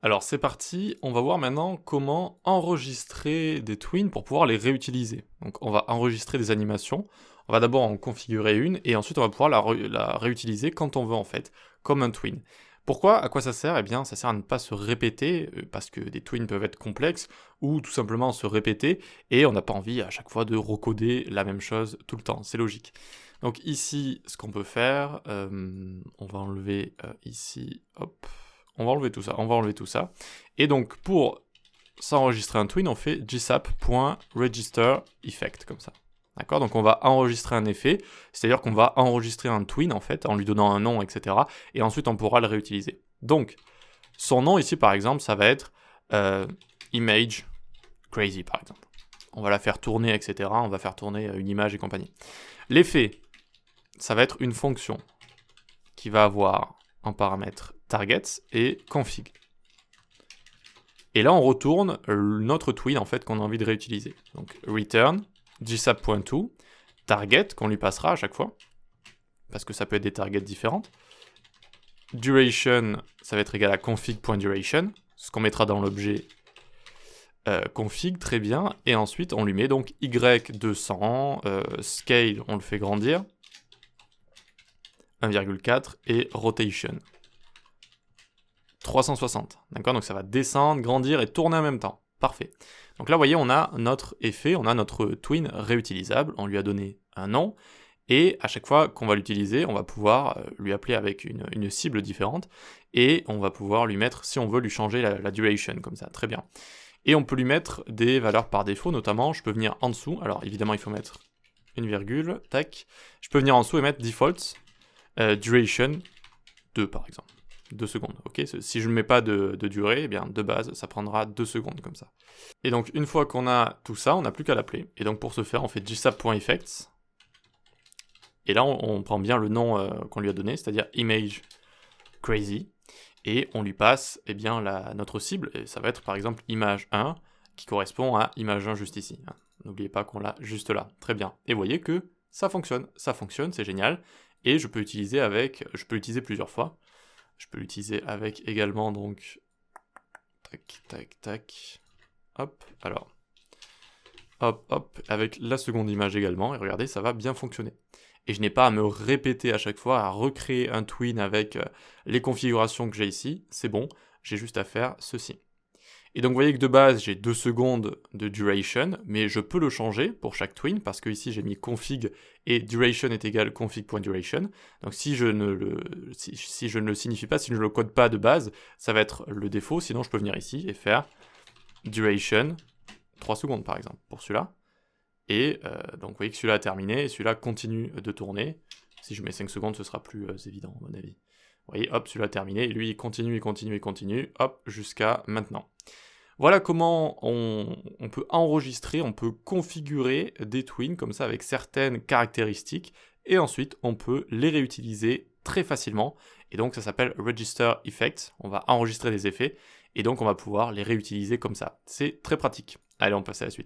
Alors c'est parti, on va voir maintenant comment enregistrer des twins pour pouvoir les réutiliser. Donc on va enregistrer des animations, on va d'abord en configurer une et ensuite on va pouvoir la réutiliser quand on veut en fait, comme un twin. Pourquoi? À quoi ça sert? Eh bien ça sert à ne pas se répéter, parce que des twins peuvent être complexes, ou tout simplement se répéter, et on n'a pas envie à chaque fois de recoder la même chose tout le temps, c'est logique. Donc ici, ce qu'on peut faire, on va enlever ici, hop, on va enlever tout ça, et donc pour s'enregistrer un twin, on fait gsap.registerEffect, comme ça. D'accord? Donc on va enregistrer un effet, c'est-à-dire qu'on va enregistrer un twin en fait, en lui donnant un nom, etc. Et ensuite on pourra le réutiliser. Donc, son nom ici par exemple, ça va être image crazy par exemple. On va la faire tourner, etc. On va faire tourner une image et compagnie. L'effet, ça va être une fonction qui va avoir un paramètre targets et config. Et là on retourne notre twin en fait qu'on a envie de réutiliser. Donc return gsap.to, target qu'on lui passera à chaque fois, parce que ça peut être des targets différentes. Duration, ça va être égal à config.duration, ce qu'on mettra dans l'objet config, très bien, et ensuite on lui met donc y200, scale, on le fait grandir, 1,4, et rotation, 360, d'accord? Donc ça va descendre, grandir et tourner en même temps, parfait. Donc là, vous voyez, on a notre effet, on a notre twin réutilisable, on lui a donné un nom, et à chaque fois qu'on va l'utiliser, on va pouvoir lui appeler avec une cible différente, et on va pouvoir lui mettre, si on veut, lui changer la duration, comme ça, très bien. Et on peut lui mettre des valeurs par défaut, notamment, je peux venir en dessous, alors évidemment, il faut mettre une virgule, tac, je peux venir en dessous et mettre default duration 2, par exemple. 2 secondes, ok? Si je ne mets pas de durée, eh bien de base, ça prendra 2 secondes comme ça. Et donc une fois qu'on a tout ça, on n'a plus qu'à l'appeler. Et donc pour ce faire, on fait gsap.effects. Et là, on prend bien le nom qu'on lui a donné, c'est-à-dire image crazy. Et on lui passe eh bien, notre cible, et ça va être par exemple image 1, qui correspond à image 1 juste ici. N'oubliez pas qu'on l'a juste là. Très bien. Et vous voyez que ça fonctionne, c'est génial. Et je peux l'utiliser plusieurs fois. Je peux l'utiliser avec également, donc, tac, tac, tac, hop, alors, hop, hop, avec la seconde image également, et regardez, ça va bien fonctionner. Et je n'ai pas à me répéter à chaque fois, à recréer un twin avec les configurations que j'ai ici, c'est bon, j'ai juste à faire ceci. Et donc vous voyez que de base j'ai 2 secondes de duration, mais je peux le changer pour chaque twin, parce que ici j'ai mis config et duration est égal config.duration. Donc si je ne le signifie pas, si je ne le code pas de base, ça va être le défaut, sinon je peux venir ici et faire duration 3 secondes par exemple, pour celui-là. Et donc vous voyez que celui-là a terminé, et celui-là continue de tourner. Si je mets 5 secondes, ce sera plus évident à mon avis. Vous voyez, hop, celui-là a terminé, et lui il continue, hop, jusqu'à maintenant. Voilà comment on peut enregistrer, on peut configurer des twins comme ça avec certaines caractéristiques, et ensuite on peut les réutiliser très facilement, et donc ça s'appelle Register Effect, on va enregistrer des effets, et donc on va pouvoir les réutiliser comme ça. C'est très pratique. Allez, on passe à la suite.